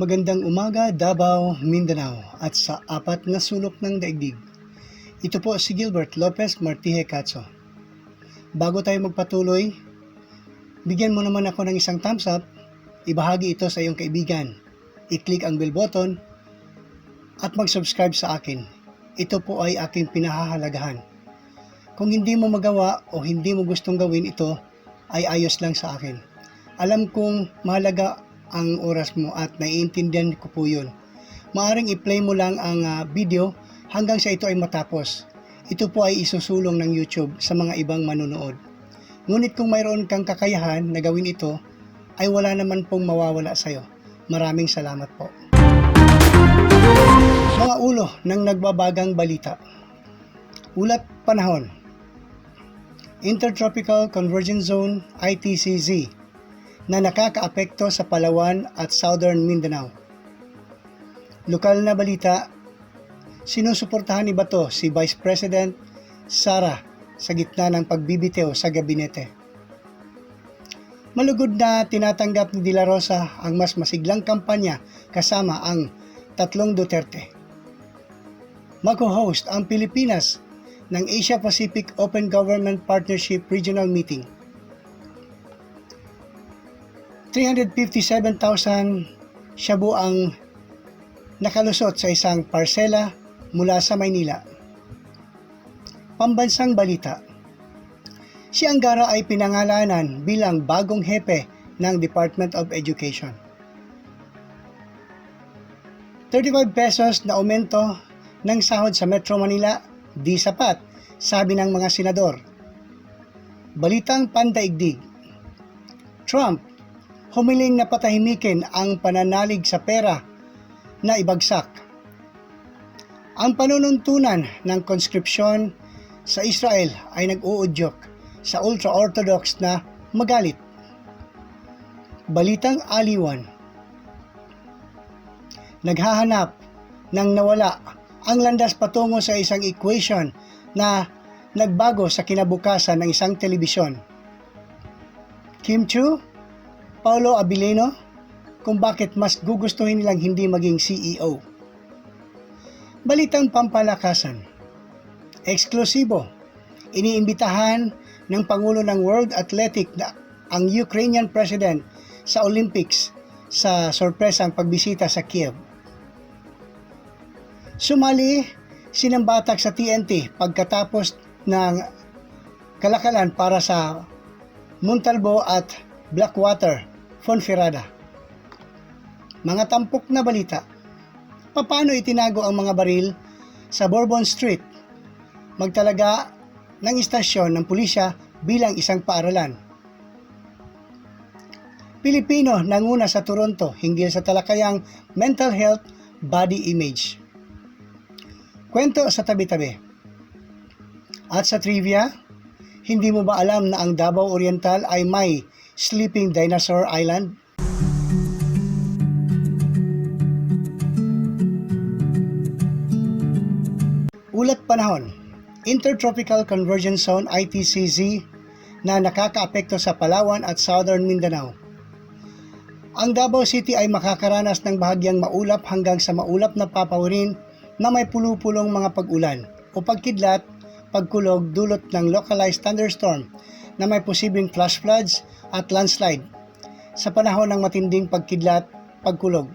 Magandang umaga, Davao, Mindanao at sa apat na sulok ng daigdig. Ito po si Gilbert Lopez Martije Catso. Bago tayo magpatuloy, bigyan mo naman ako ng isang thumbs up, ibahagi ito sa iyong kaibigan, i-click ang bell button at mag-subscribe sa akin. Ito po ay aking pinahahalagahan. Kung hindi mo magawa o hindi mo gustong gawin ito, ay ayos lang sa akin. Alam kong mahalaga ang oras mo at naiintindihan ko po yun. Maaring i-play mo lang ang video hanggang sa ito ay matapos. Ito po ay isusulong ng YouTube sa mga ibang manonood. Ngunit kung mayroon kang kakayahan na gawin ito, ay wala naman pong mawawala sa'yo. Maraming salamat po. Mga ulo ng nagbabagang balita. Ulat panahon. Intertropical Convergence Zone ITCZ na nakakaapekto sa Palawan at Southern Mindanao. Lokal na balita, sinusuportahan ni Bato si Vice President Sara sa gitna ng pagbibitiw sa gabinete. Malugod na tinatanggap ni De La Rosa ang mas masiglang kampanya kasama ang tatlong Duterte. Mag-host ang Pilipinas ng Asia-Pacific Open Government Partnership Regional Meeting. 357,000 shabu ang nakalusot sa isang parsela mula sa Maynila. Pambansang balita. Si Angara ay pinangalanan bilang bagong hepe ng Department of Education. 35 pesos na aumento ng sahod sa Metro Manila, di sapat, sabi ng mga senador. Balitang pandaigdig. Trump humiling na patahimikin ang pananalig sa pera na ibagsak. Ang panununtunan ng conscription sa Israel ay nag-uudyok sa ultra-orthodox na magalit. Balitang aliwan. Naghahanap ng nawala ang landas patungo sa isang equation na nagbago sa kinabukasan ng isang telebisyon. Kim Chiu, Paulo Abilino, kung bakit mas gugustuhin nilang hindi maging CEO. Balitang pampalakasan. Eksklusibo. Iniimbitahan ng Pangulo ng World Athletic na ang Ukrainian President sa Olympics sa sorpresang pagbisita sa Kiev. Sumali sinambatak sa TNT pagkatapos ng kalakalan para sa Montalvo at Blackwater, Fonferrada. Mga tampok na balita. Paano itinago ang mga baril sa Bourbon Street? Magtalaga ng istasyon ng pulisya bilang isang paaralan. Pilipino nanguna sa Toronto hinggil sa talakayang mental health, body image. Kwento sa tabi-tabi. At sa trivia, hindi mo ba alam na ang Davao Oriental ay may Sleeping Dinosaur Island? Ulat panahon. Intertropical Convergence Zone ITCZ na nakakaapekto sa Palawan at Southern Mindanao. Ang Davao City ay makakaranas ng bahagyang maulap hanggang sa maulap na papawirin na may pulupulong mga pag-ulan o pagkidlat, pagkulog dulot ng localized thunderstorm na may posibleng flash floods at landslide sa panahon ng matinding pagkidlat, pagkulog.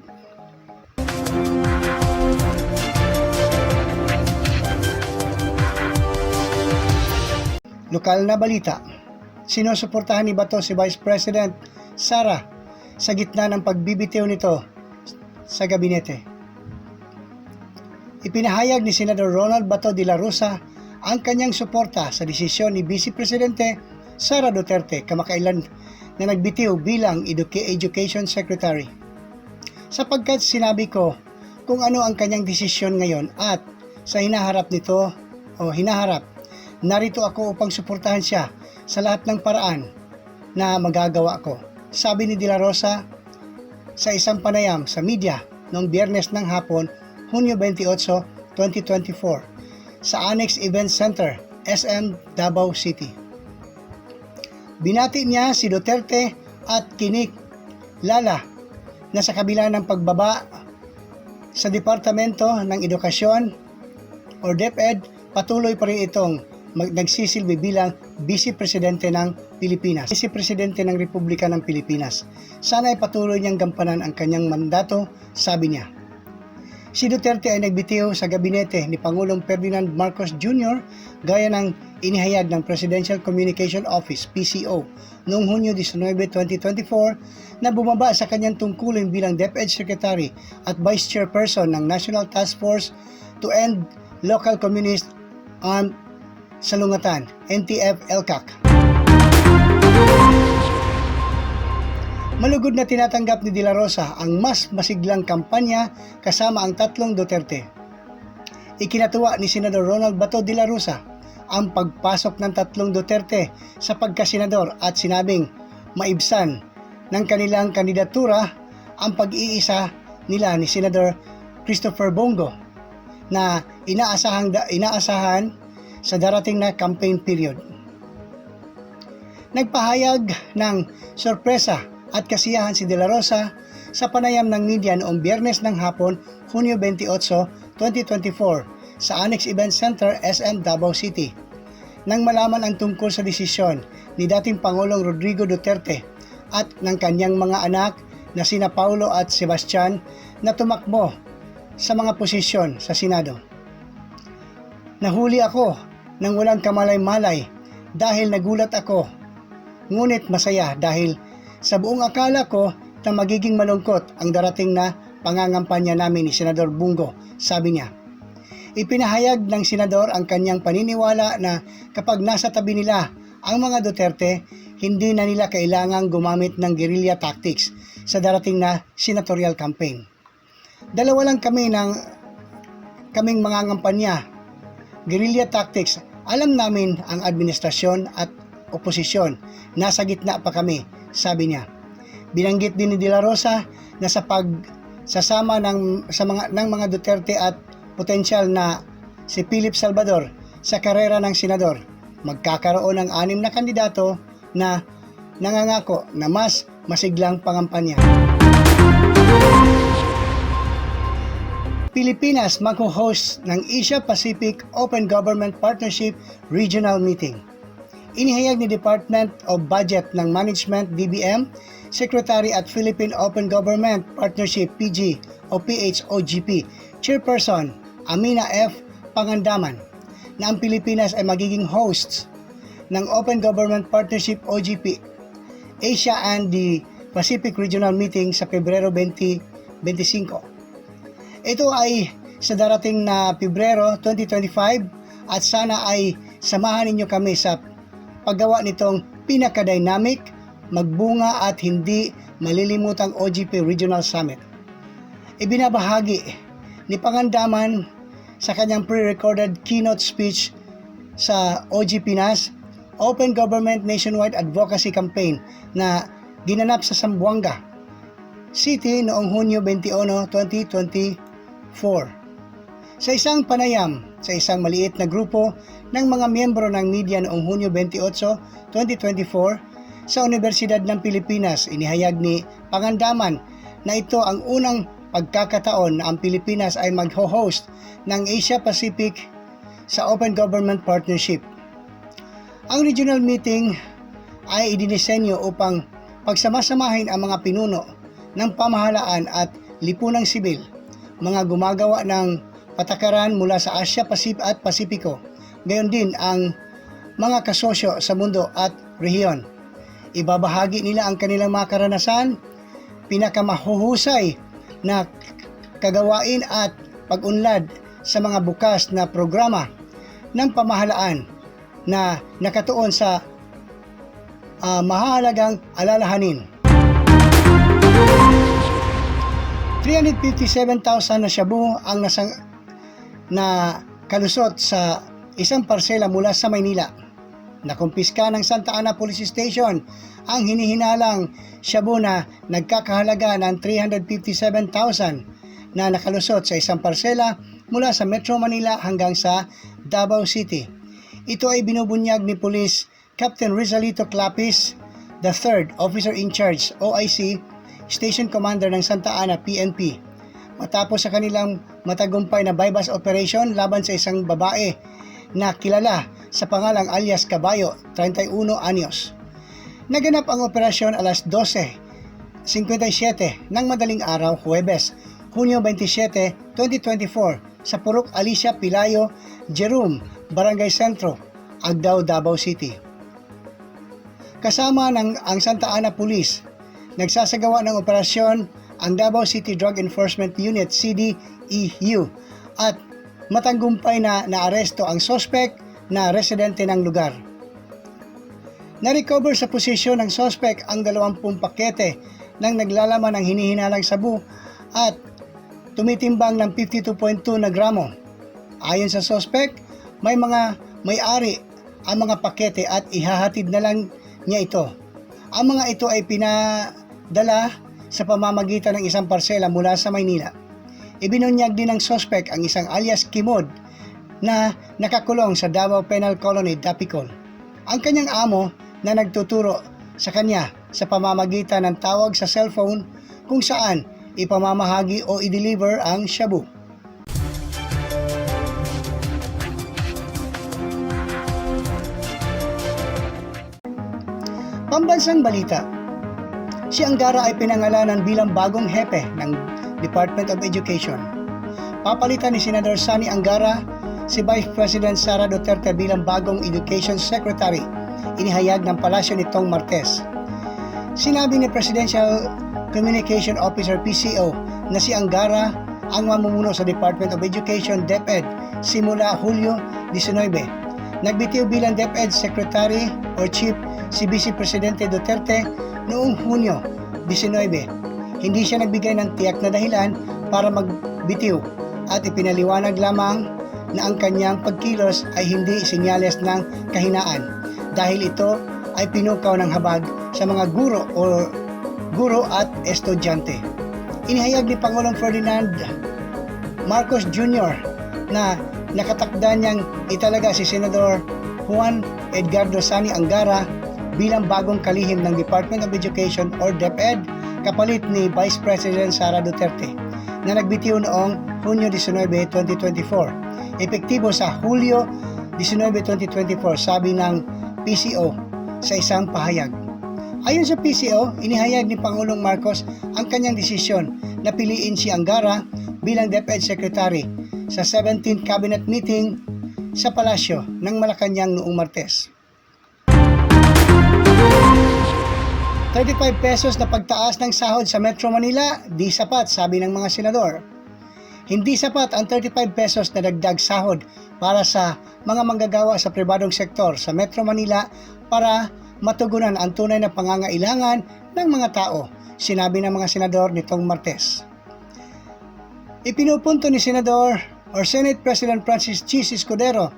Lokal na balita. Sinusuportahan ni Bato si Vice President Sara sa gitna ng pagbibitiw nito sa gabinete. Ipinahayag ni Senador Ronald Bato de la Rosa ang kanyang suporta sa desisyon ni Vice Presidente Sara Duterte kamakailan na nagbitiw bilang Education Secretary. Sapagkat sinabi ko kung ano ang kanyang desisyon ngayon at sa hinaharap, narito ako upang suportahan siya sa lahat ng paraan na magagawa ko. Sabi ni De La Rosa sa isang panayam sa media noong Biyernes ng hapon, Hunyo 28, 2024 sa Annex Event Center, SM Davao City. Binati niya si Duterte at kinikilala na sa kabila ng pagbaba sa Departamento ng Edukasyon or DepEd, patuloy pa rin itong nagsisilbi bilang Vice Presidente ng Pilipinas, Vice Presidente ng Republika ng Pilipinas. Sana ay patuloy niyang gampanan ang kanyang mandato, sabi niya. Si Duterte ay nagbitiw sa gabinete ni Pangulong Ferdinand Marcos Jr. gaya ng inihayag ng Presidential Communication Office, PCO, noong Hunyo 19, 2024 na bumaba sa kanyang tungkulin bilang DepEd Secretary at Vice Chairperson ng National Task Force to End Local Communist Armed Salungatan, NTF-ELCAC. Malugod na tinatanggap ni De La Rosa ang mas masiglang kampanya kasama ang tatlong Duterte. Ikinatuwa ni Senador Ronald Bato de la Rosa ang pagpasok ng tatlong Duterte sa pagkasenador at sinabing maibsan ng kanilang kandidatura ang pag-iisa nila ni Senador Christopher Bongo na inaasahan sa darating na campaign period. Nagpahayag ng sorpresa at kasiyahan si De La Rosa sa panayam ng media noong Biyernes ng hapon, Hunyo 28, 2024 sa Annex Event Center, SM Davao City. Nang malaman ang tungkol sa desisyon ni dating Pangulong Rodrigo Duterte at ng kanyang mga anak na sina Paulo at Sebastian na tumakbo sa mga posisyon sa Senado. Nahuli ako nang walang kamalay-malay dahil nagulat ako, ngunit masaya dahil sa buong akala ko na magiging malungkot ang darating na pangangampanya namin ni Senador Bongo, sabi niya. Ipinahayag ng senador ang kanyang paniniwala na kapag nasa tabi nila ang mga Duterte, hindi na nila kailangang gumamit ng guerrilla tactics sa darating na senatorial campaign. Dalawa lang kaming mangangampanya, guerrilla tactics. Alam namin ang administrasyon at oposisyon, nasa gitna pa kami, sabi niya. Binanggit din ni De La Rosa na sa pagsasama ng mga Duterte at potensyal na si Philip Salvador sa karera ng senador, magkakaroon ng 6 na kandidato na nangangako na mas masiglang pangampanya. Pilipinas magho-host ng Asia-Pacific Open Government Partnership Regional Meeting. Inihayag ni Department of Budget ng Management DBM, Secretary at Philippine Open Government Partnership PG o PHOGP, Chairperson Amina F. Pangandaman, na ang Pilipinas ay magiging host ng Open Government Partnership OGP Asia and the Pacific Regional Meeting sa Pebrero 2025. Ito ay sa darating na Pebrero 2025 at sana ay samahan ninyo kami sa paggawa nitong pinaka-dynamic, magbunga at hindi malilimutang OGP Regional Summit. Ibinabahagi ni Pangandaman sa kanyang pre-recorded keynote speech sa OGP NAS, Open Government Nationwide Advocacy Campaign na ginanap sa Zamboanga City noong Hunyo 21, 2024. Sa isang panayam sa isang maliit na grupo ng mga miyembro ng media noong Hunyo 28, 2024 sa Universidad ng Pilipinas, inihayag ni Pangandaman na ito ang unang pagkakataon na ang Pilipinas ay mag-host ng Asia-Pacific sa Open Government Partnership. Ang regional meeting ay idinisenyo upang pagsamasamahin ang mga pinuno ng pamahalaan at lipunang sibil, mga gumagawa ng patakaran mula sa Asia at Pasipiko, gayon din ang mga kasosyo sa mundo at rehiyon. Ibabahagi nila ang kanilang mga karanasan, pinakamahuhusay na kagawain at pag-unlad sa mga bukas na programa ng pamahalaan na nakatuon sa mahalagang alalahanin. 357,000 na shabu ang na kalusot sa isang parsela mula sa Maynila. Nakumpiska ng Santa Ana Police Station ang hinihinalang shabu na nagkakahalaga ng 357,000 na nakalusot sa isang parsela mula sa Metro Manila hanggang sa Davao City. Ito ay binubunyag ni Police Captain Rizalito Clapis, the 3rd Officer in Charge, OIC, Station Commander ng Santa Ana PNP matapos sa kanilang matagumpay na bypass operation laban sa isang babae na kilala sa pangalang alias Caballo, 31 anyos. Naganap ang operasyon alas 12:57 ng madaling araw, Huwebes, Hunyo 27, 2024 sa Purok Alicia Pilayo, Jerome, Barangay Sentro, Agdao, Davao City. Kasama ng ang Santa Ana Police, nagsasagawa ng operasyon ang Davao City Drug Enforcement Unit CDEU at matagumpay na naaresto ang suspect na residente ng lugar. Na-recover sa posisyon ng suspect ang 20 pakete ng naglalaman ng hinihinalang sabu at tumitimbang ng 52.2 na gramo. Ayon sa suspect, may mga may-ari ang mga pakete at ihahatid na lang niya ito. Ang mga ito ay pinadala sa pamamagitan ng isang parsela mula sa Maynila. Ibinunyag din ng suspect ang isang alias Kimod na nakakulong sa Davao Penal Colony, Dapicol. Ang kanyang amo na nagtuturo sa kanya sa pamamagitan ng tawag sa cellphone kung saan ipamamahagi o i-deliver ang shabu. Pambansang balita. Si Angara ay pinangalanan bilang bagong hepe ng Department of Education. Papalitan ni Senador Sani Angara si Vice President Sara Duterte bilang bagong Education Secretary, inihayag ng palasyo nitong Martes. Sinabi ni Presidential Communication Officer PCO na si Angara ang mamumuno sa Department of Education DepEd simula Hulyo 19. Nagbitiw bilang DepEd Secretary or Chief si Vice Presidente Duterte noong Hunyo 19. Hindi siya nagbigay ng tiyak na dahilan para magbitiw at ipinaliwanag lamang na ang kanyang pagkilos ay hindi senyales ng kahinaan dahil ito ay pinukaw ng habag sa mga guro at estudyante. Inihayag ni Pangulong Ferdinand Marcos Jr. na nakatakda niyang italaga si Senador Juan Edgardo Sani Angara bilang bagong kalihim ng Department of Education or DepEd kapalit ni Vice President Sara Duterte na nagbitiw noong Hunyo 19, 2024. Epektibo sa Hulyo 19, 2024, sabi ng PCO sa isang pahayag. Ayon sa PCO, inihayag ni Pangulong Marcos ang kanyang desisyon na piliin si Angara bilang DepEd Secretary sa 17th Cabinet Meeting sa Palasyo ng Malacanang noong Martes. 35 pesos na pagtaas ng sahod sa Metro Manila, di sapat, sabi ng mga senador. Hindi sapat ang 35 pesos na dagdag sahod para sa mga manggagawa sa pribadong sektor sa Metro Manila para matugunan ang tunay na pangangailangan ng mga tao, sinabi ng mga senador nitong Martes. Ipinupunto ni Senador or Senate President Francis Chis Escudero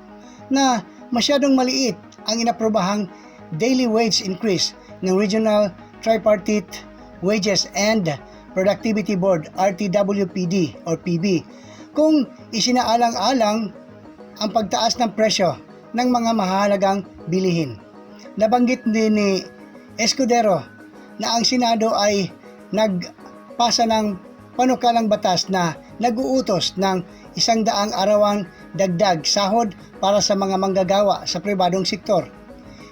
na masyadong maliit ang inaprobahang daily wage increase ng Regional Tripartite Wages and Productivity Board RTWPD or PB kung isinaalang-alang ang pagtaas ng presyo ng mga mahalagang bilihin. Nabanggit din ni Escudero na ang Senado ay nagpasa ng panukalang batas na nag-uutos ng 100 arawang dagdag sahod para sa mga manggagawa sa pribadong sektor.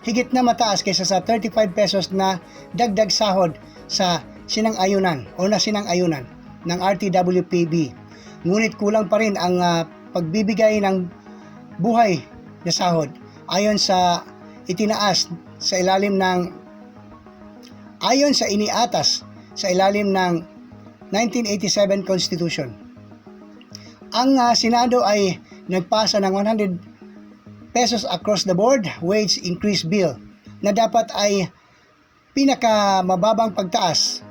Higit na mataas kaysa sa 35 pesos na dagdag sahod sa sinang-ayunan ng RTWPB. Ngunit kulang pa rin ang pagbibigay ng buhay na sahod ayon sa iniatas sa ilalim ng 1987 Constitution. Ang Senado ay nagpasa ng 100 pesos across the board wage increase bill na dapat ay pinakamababang pagtaas.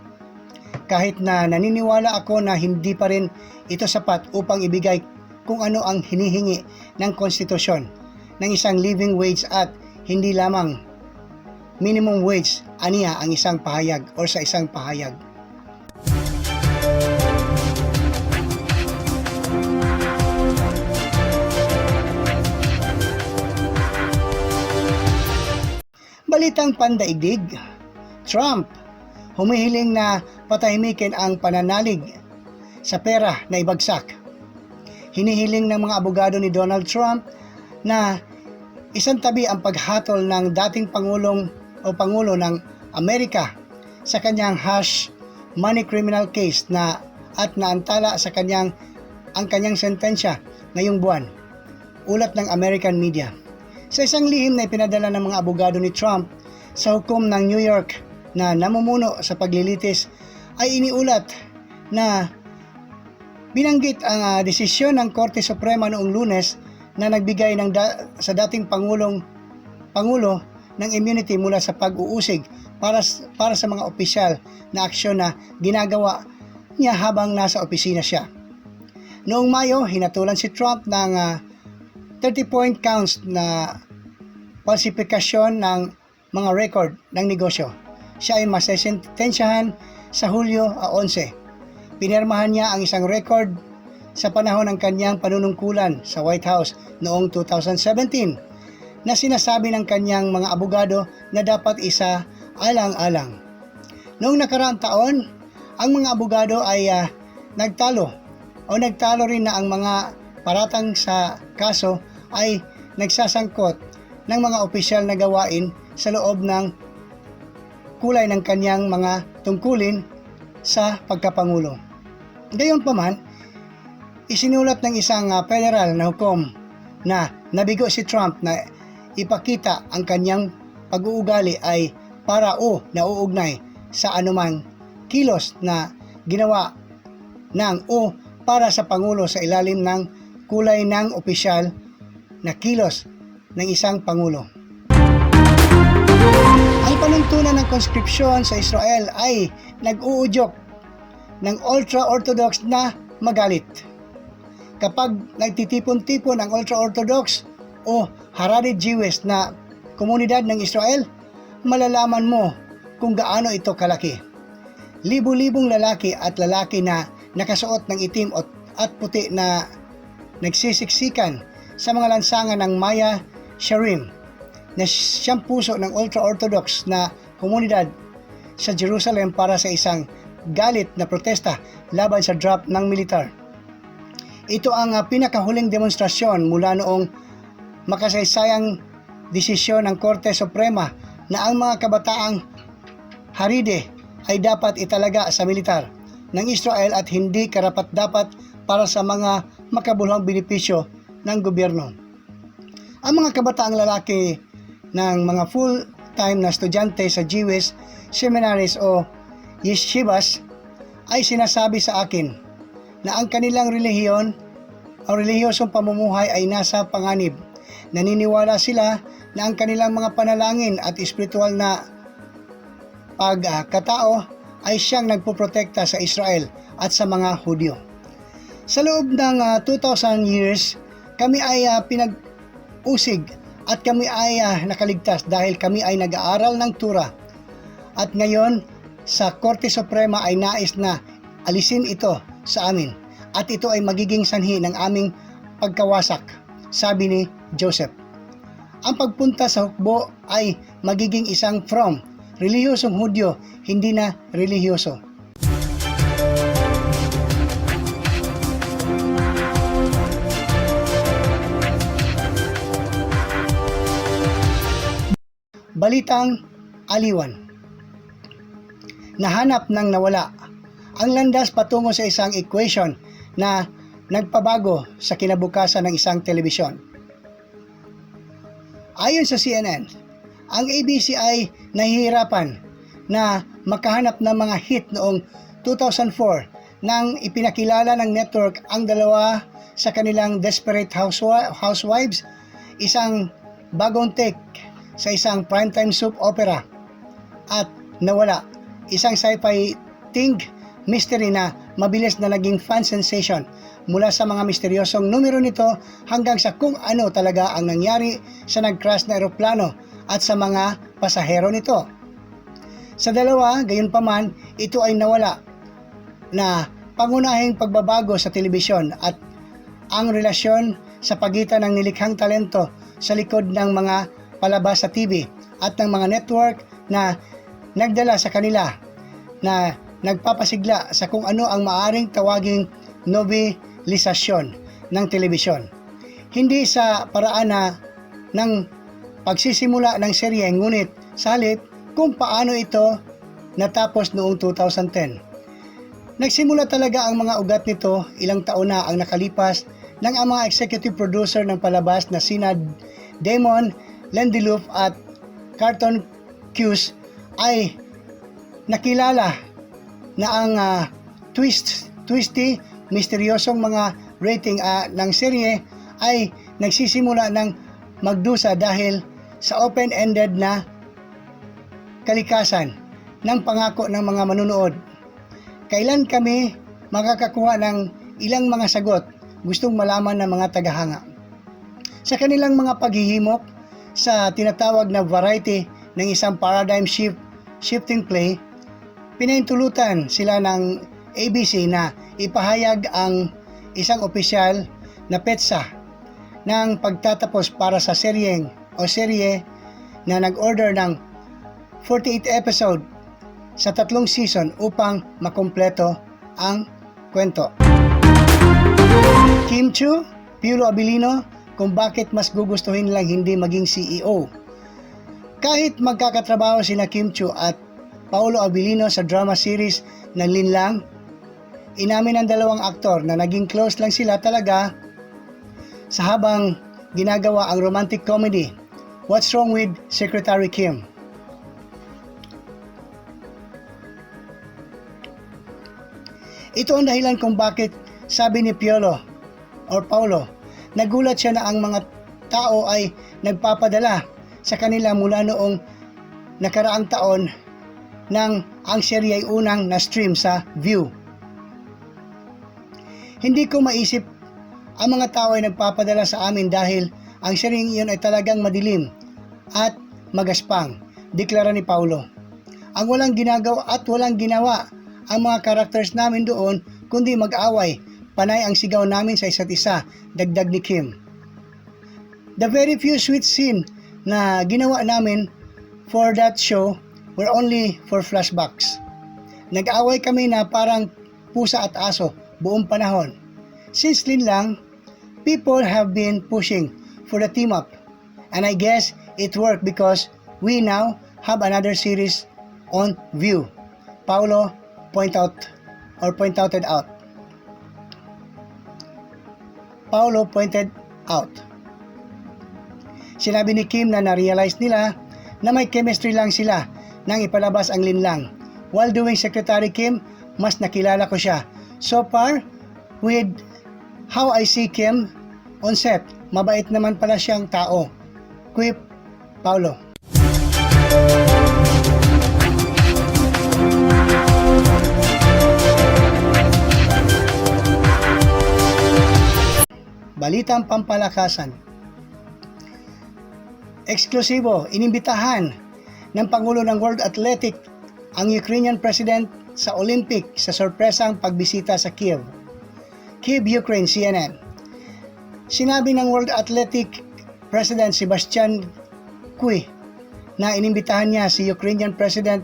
Kahit na naniniwala ako na hindi pa rin ito sapat upang ibigay kung ano ang hinihingi ng konstitusyon ng isang living wage at hindi lamang minimum wage, aniya ang isang pahayag o sa isang pahayag. Balitang pandaigdig, Trump humihiling na patahimikin ang pananalig sa pera na ibagsak. Hinihiling ng mga abogado ni Donald Trump na isantabi ang paghatol ng dating Pangulo ng Amerika sa kanyang hush money criminal case at naantala sa kanyang sentensya ngayong buwan. Ulat ng American media. Sa isang lihim na ipinadala ng mga abogado ni Trump sa hukom ng New York na namumuno sa paglilitis, ay iniulat na binanggit ang desisyon ng Korte Suprema noong Lunes na nagbigay sa dating Pangulo ng immunity mula sa pag-uusig para sa mga opisyal na aksyon na ginagawa niya habang nasa opisina siya. Noong Mayo, hinatulan si Trump ng 30-point counts na falsifikasyon ng mga record ng negosyo. Siya ay masesentensyahan sa Hulyo 11. Pinirmahan niya ang isang record sa panahon ng kanyang panunungkulan sa White House noong 2017 na sinasabi ng kanyang mga abogado na dapat isa alang-alang. Noong nakaraang taon, ang mga abogado ay nagtalo rin na ang mga paratang sa kaso ay nagsasangkot ng mga opisyal na gawain sa loob ng kulay ng kanyang mga tungkulin sa pagkapangulo. Gayunpaman, isinulat ng isang federal na hukom na nabigo si Trump na ipakita ang kanyang pag-uugali ay para nauugnay sa anumang kilos na ginawa para sa Pangulo sa ilalim ng kulay ng opisyal na kilos ng isang Pangulo. Ang panuntunan ng konskripsyon sa Israel ay nag-uudyok ng ultra-orthodox na magalit. Kapag nagtitipon-tipon ang ultra-orthodox o Haredi Jewish na komunidad ng Israel, malalaman mo kung gaano ito kalaki. Libu-libong lalaki na nakasuot ng itim at puti na nagsisiksikan sa mga lansangan ng Maya Shearim na siyang puso ng ultra-orthodox na komunidad sa Jerusalem para sa isang galit na protesta laban sa drop ng militar. Ito ang pinakahuling demonstrasyon mula noong makasaysayang desisyon ng Korte Suprema na ang mga kabataang Haredi ay dapat italaga sa militar ng Israel at hindi karapat-dapat para sa mga makabuluhang benepisyo ng gobyerno. Ang mga kabataang lalaki ng mga full-time na estudyante sa Jewish seminaries o yeshivas ay sinasabi sa akin na ang kanilang relihiyon o relihiyosong pamumuhay ay nasa panganib. Naniniwala sila na ang kanilang mga panalangin at espiritual na pagkatao ay siyang nagpoprotekta sa Israel at sa mga Hudyo. Sa loob ng 2,000 years, kami ay pinag-usig at kami ay nakaligtas dahil kami ay nag-aaral ng Torah. At ngayon, sa Korte Suprema ay nais na alisin ito sa amin at ito ay magiging sanhi ng aming pagkawasak, sabi ni Joseph. Ang pagpunta sa hukbo ay magiging isang from relihiyosong Hudyo, hindi na relihiyoso. Balitang aliwan. Nahanap ng nawala ang landas patungo sa isang equation na nagpabago sa kinabukasan ng isang telebisyon. Ayon sa CNN, ang ABC ay nahihirapan na makahanap ng mga hit noong 2004 nang ipinakilala ng network ang dalawa sa kanilang Desperate Housewives, isang bagong take sa isang primetime soap opera, at nawala, isang sci-fi teen mystery na mabilis na naging fan sensation mula sa mga misteryosong numero nito hanggang sa kung ano talaga ang nangyari sa nag-crash na eroplano at sa mga pasahero nito. Sa dalawa, gayunpaman, ito ay nawala na pangunahing pagbabago sa telebisyon at ang relasyon sa pagitan ng nilikhang talento sa likod ng mga palabas sa TV at ng mga network na nagdala sa kanila na nagpapasigla sa kung ano ang maaring tawaging novelisasyon ng telebisyon. Hindi sa paraan na ng pagsisimula ng serye, ngunit sa halip kung paano ito natapos noong 2010. Nagsimula talaga ang mga ugat nito ilang taon na ang nakalipas nang ang mga executive producer ng palabas na sina Damon Lindelof at Carlton Cuse ay nakilala na ang twisty, misteryosong mga rating ng serye ay nagsisimula ng magdusa dahil sa open-ended na kalikasan ng pangako ng mga manunood. Kailan kami makakakuha ng ilang mga sagot gustong malaman ng mga tagahanga? Sa kanilang mga paghihimok sa tinatawag na variety ng isang paradigm shifting play, pinahintulutan sila ng ABC na ipahayag ang isang opisyal na petsa ng pagtatapos para sa serye na nag-order ng 48 episode sa 3 season upang makumpleto ang kwento. Kim Chiu, Piolo Abilino, kung bakit mas gugustuhin lang hindi maging CEO. Kahit magkakatrabaho sina Kim Chiu at Paolo Abilino sa drama series ng Linlang, inamin ng dalawang aktor na naging close lang sila talaga sa habang ginagawa ang romantic comedy What's Wrong with Secretary Kim. Ito ang dahilan kung bakit sabi ni Paolo, nagulat siya na ang mga tao ay nagpapadala sa kanila mula noong nakaraang taon nang ang serye ay unang na-stream sa View. Hindi ko maisip ang mga tao ay nagpapadala sa amin dahil ang seryeng iyon ay talagang madilim at magaspang, deklara ni Paolo. Ang walang ginagawa at walang ginawa ang mga characters namin doon kundi mag-away, panay ang sigaw namin sa isa't isa, dagdag ni Kim. The very few sweet scene na ginawa namin for that show were only for flashbacks. Nag-away kami na parang pusa at aso buong panahon. Since Linlang, people have been pushing for the team up, and I guess it worked because we now have another series on View. Paolo pointed out. Paolo pointed out. Sinabi ni Kim na na-realize nila na may chemistry lang sila nang ipalabas ang Linlang. While doing Secretary Kim, mas nakilala ko siya. So far, with how I see Kim on set, mabait naman pala siyang tao. Quip Paolo. Balitang pampalakasan. Eksklusibo, inimbitahan ng Pangulo ng World Athletic ang Ukrainian President sa Olympic sa sorpresang pagbisita sa Kiev. Kiev, Ukraine, CNN. Sinabi ng World Athletic President Sebastian Cui na inimbitahan niya si Ukrainian President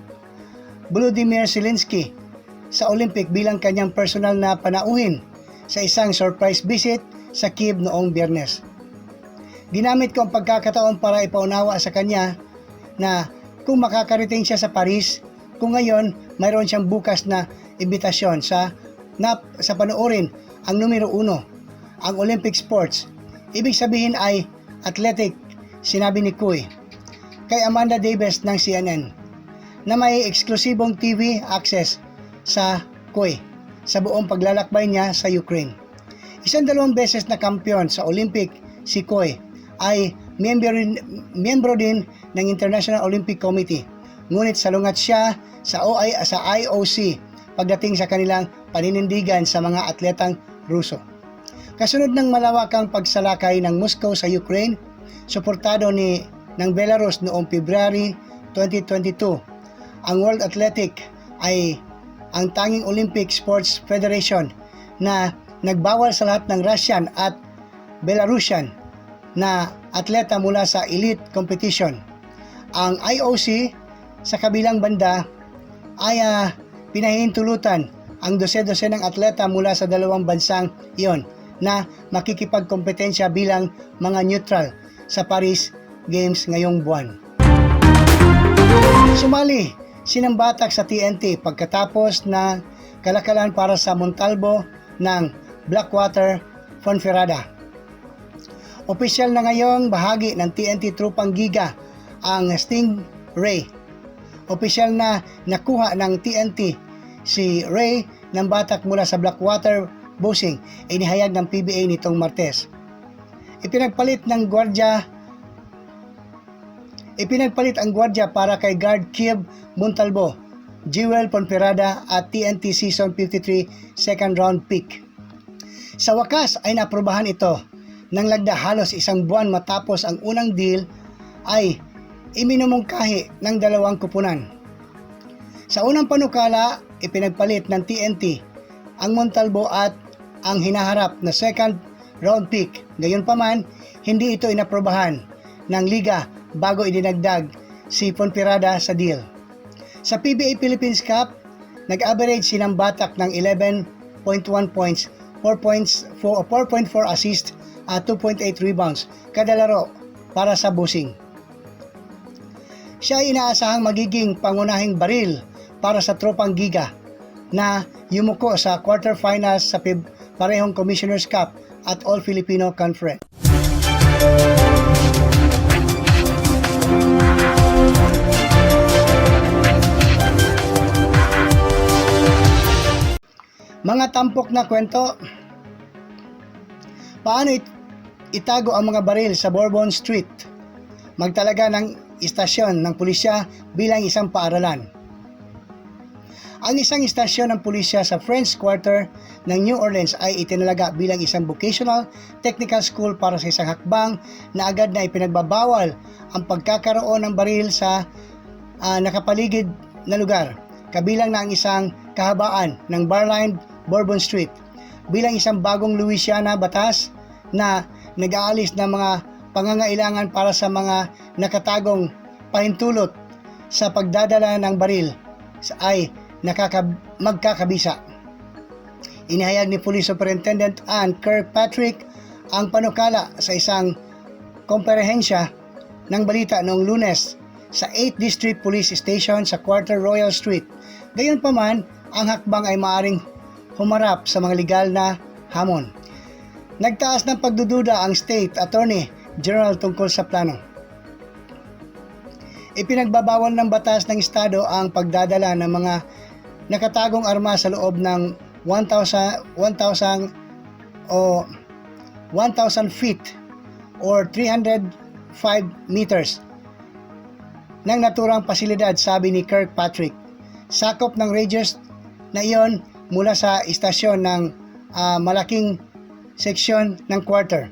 Volodymyr Zelensky sa Olympic bilang kanyang personal na panauhin sa isang surprise visit sa Kiev noong Biyernes. Ginamit ko ang pagkakataon para ipaunawa sa kanya na kung makakarating siya sa Paris, kung ngayon mayroon siyang bukas na imbitasyon sa panoorin ang numero 1, ang Olympic sports. Ibig sabihin ay athletic, sinabi ni Cui kay Amanda Davis ng CNN na may eksklusibong TV access sa Cui sa buong paglalakbay niya sa Ukraine. 2 beses na kampiyon sa Olympic, si Cui ay miyembro din ng International Olympic Committee. Ngunit salungat siya sa IOC pagdating sa kanilang paninindigan sa mga atletang Ruso. Kasunod ng malawakang pagsalakay ng Moscow sa Ukraine, suportado ng Belarus noong February 2022, ang World Athletic ay ang tanging Olympic Sports Federation na nagbawal sa lahat ng Russian at Belarusian na atleta mula sa elite competition. Ang IOC sa kabilang banda ay pinahihintulutan ang dose-dose ng atleta mula sa dalawang bansang iyon na makikipagkompetensya bilang mga neutral sa Paris Games ngayong buwan. Sumali si Nambatak sa TNT pagkatapos ng kalakalan para sa Montalvo ng Blackwater Ponferrada. Opisyal na ngayong bahagi ng TNT Trupang Giga ang Stingray. Opisyal na nakuha ng TNT si Ray Nambatak mula sa Blackwater Boxing, inihayag ng PBA nitong Martes. Ipinagpalit ang gwardya para kay guard Kiev Montalvo, Jewel Ponferrada at TNT Season 53 second round pick. Sa wakas ay naprobahan ito nang lagda halos isang buwan matapos ang unang deal ay iminumungkahi ng dalawang kupunan. Sa unang panukala, ipinagpalit ng TNT ang Montalvo at ang hinaharap na second round pick. Gayunpaman, hindi ito inaprobahan ng liga bago idinagdag si Ponferrada sa deal. Sa PBA Philippines Cup, nag-average si Nambatak ng 11.1 points, 4.4 assists at 2.8 rebounds kada laro para sa Boxing. Siya ay inaasahang magiging pangunahing baril para sa Tropang Giga na yumuko sa quarterfinals sa parehong Commissioner's Cup at All-Filipino Conference. Mga tampok na kwento. Paano itago ang mga baril sa Bourbon Street? Magtalaga ng istasyon ng pulisya bilang isang paaralan. Ang isang istasyon ng pulisya sa French Quarter ng New Orleans ay itinalaga bilang isang vocational technical school para sa isang hakbang na agad na ipinagbabawal ang pagkakaroon ng baril sa nakapaligid na lugar, kabilang na ang isang kahabaan ng Barline Bourbon Street bilang isang bagong Louisiana batas na nag-aalis ng mga pangangailangan para sa mga nakatagong pahintulot sa pagdadala ng baril ay magkakabisa. Inihayag ni Police Superintendent Ann Kirkpatrick ang panukala sa isang komperehensya ng balita noong Lunes sa 8th District Police Station sa Quarter Royal Street. Gayunpaman, ang hakbang ay maaring humarap sa mga legal na hamon. Nagtaas ng pagdududa ang State Attorney General tungkol sa plano. Ipinagbabawal ng batas ng Estado ang pagdadala ng mga nakatagong armas sa loob ng 1,000 feet or 305 meters ng naturang pasilidad, sabi ni Kirkpatrick. Sakop ng radius na iyon mula sa istasyon ng malaking seksyon ng quarter,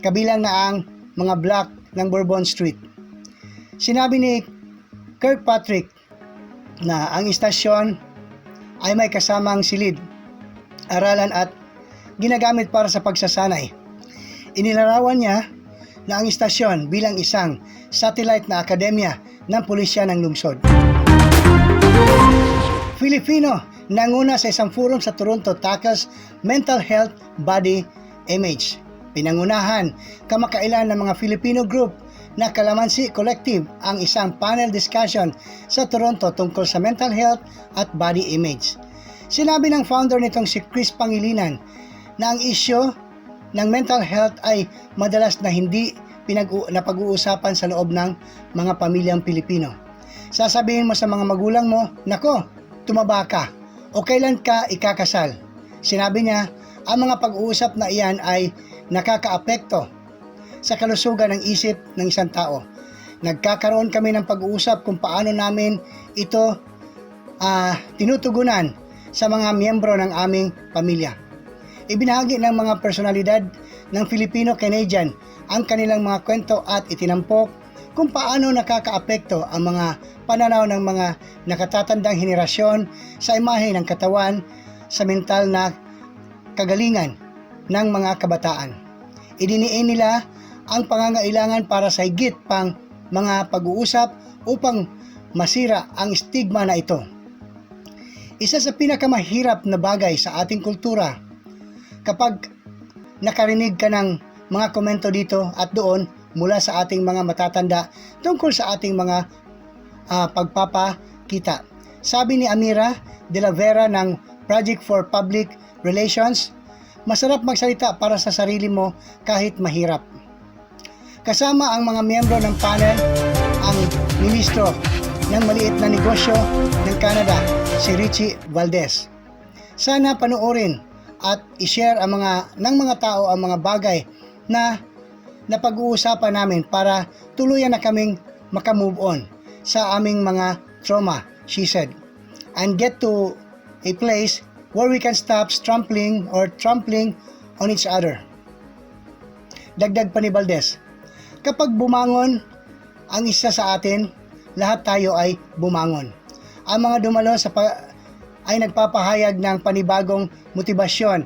kabilang na ang mga block ng Bourbon Street. Sinabi ni Kirkpatrick na ang istasyon ay may kasamang silid, aralan at ginagamit para sa pagsasanay. Inilarawan niya na ang istasyon bilang isang satellite na akademya ng pulisya ng lungsod. Filipino nanguna sa isang forum sa Toronto tackles mental health body image. Pinangunahan kamakailan ng mga Filipino group na Kalamansi Collective ang isang panel discussion sa Toronto tungkol sa mental health at body image. Sinabi ng founder nitong si Chris Pangilinan na ang isyu ng mental health ay madalas na hindi pag-uusapan sa loob ng mga pamilyang Pilipino. Sasabihin mo sa mga magulang mo, "Nako, tumaba ka," o "Kailan ka ikakasal?" Sinabi niya, ang mga pag-uusap na iyan ay nakakaapekto sa kalusugan ng isip ng isang tao. Nagkakaroon kami ng pag-uusap kung paano namin ito tinutugunan sa mga miyembro ng aming pamilya. Ibinahagi ng mga personalidad ng Filipino-Canadian ang kanilang mga kwento at itinampok kung paano nakakaapekto ang mga pananaw ng mga nakatatandang henerasyon sa imahe ng katawan sa mental na kagalingan ng mga kabataan. Idiniin nila ang pangangailangan para sa higit pang mga pag-uusap upang masira ang stigma na ito. Isa sa pinakamahirap na bagay sa ating kultura kapag nakarinig ka ng mga komento dito at doon mula sa ating mga matatanda tungkol sa ating mga pagpapakita. Sabi ni Amira de la Vera ng Project for Public Relations, masarap magsalita para sa sarili mo kahit mahirap. Kasama ang mga miyembro ng panel ang ministro ng maliit na negosyo ng Canada, si Richie Valdez. Sana panoorin at i-share ng mga tao ang mga bagay na napag-uusapan namin para tuluyan na kaming makamove on sa aming mga trauma, she said, and get to a place where we can stop trampling on each other. Dagdag pa ni Valdez, kapag bumangon ang isa sa atin, lahat tayo ay bumangon. Ang mga dumalo ay nagpapahayag ng panibagong motibasyon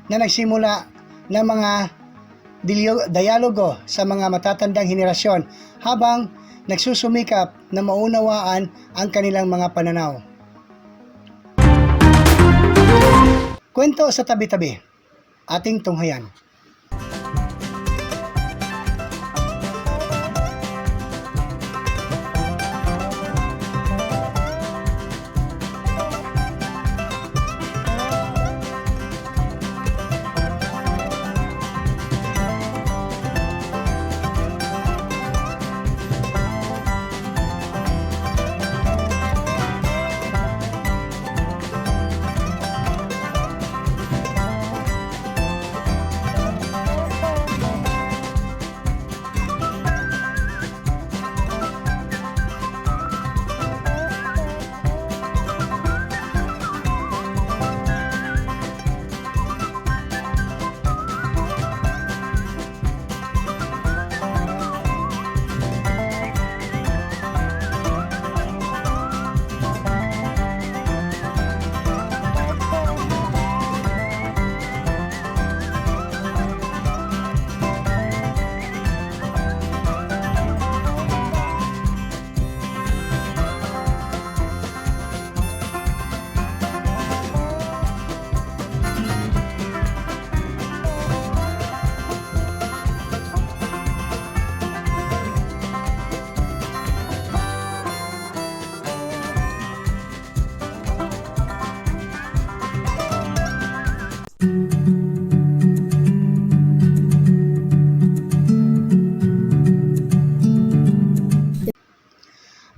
na nagsimula ng mga dialogo sa mga matatandang henerasyon habang nagsusumikap na maunawaan ang kanilang mga pananaw. Kwento sa tabi-tabi, ating tunghayan.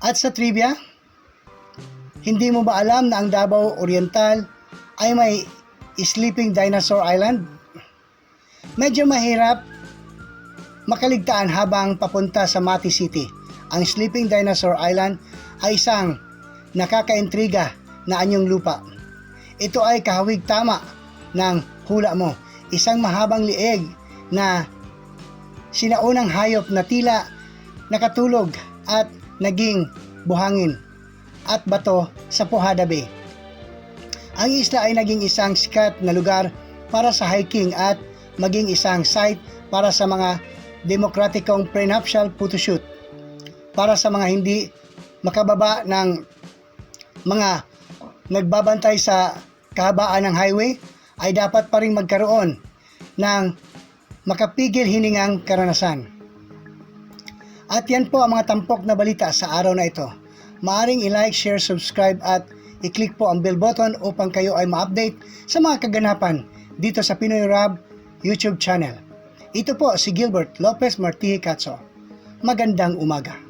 At sa trivia, hindi mo ba alam na ang Davao Oriental ay may Sleeping Dinosaur Island? Medyo mahirap makaligtaan habang papunta sa Mati City. Ang Sleeping Dinosaur Island ay isang nakakaintriga na anyong lupa. Ito ay kahawig tama ng hula mo. Isang mahabang lieg na sinaunang hayop na tila nakatulog at naging buhangin at bato sa Pojada Bay. Ang isla ay naging isang sikat na lugar para sa hiking at maging isang site para sa mga demokratikong prenuptial photoshoot. Para sa mga hindi makababa ng mga nagbabantay sa kahabaan ng highway, ay dapat pa rin magkaroon ng makapigil hiningang karanasan. At yan po ang mga tampok na balita sa araw na ito. Maaring i-like, share, subscribe at i-click po ang bell button upang kayo ay ma-update sa mga kaganapan dito sa Pinoy Rab YouTube channel. Ito po si Gilbert Lopez Martí Catso. Magandang umaga.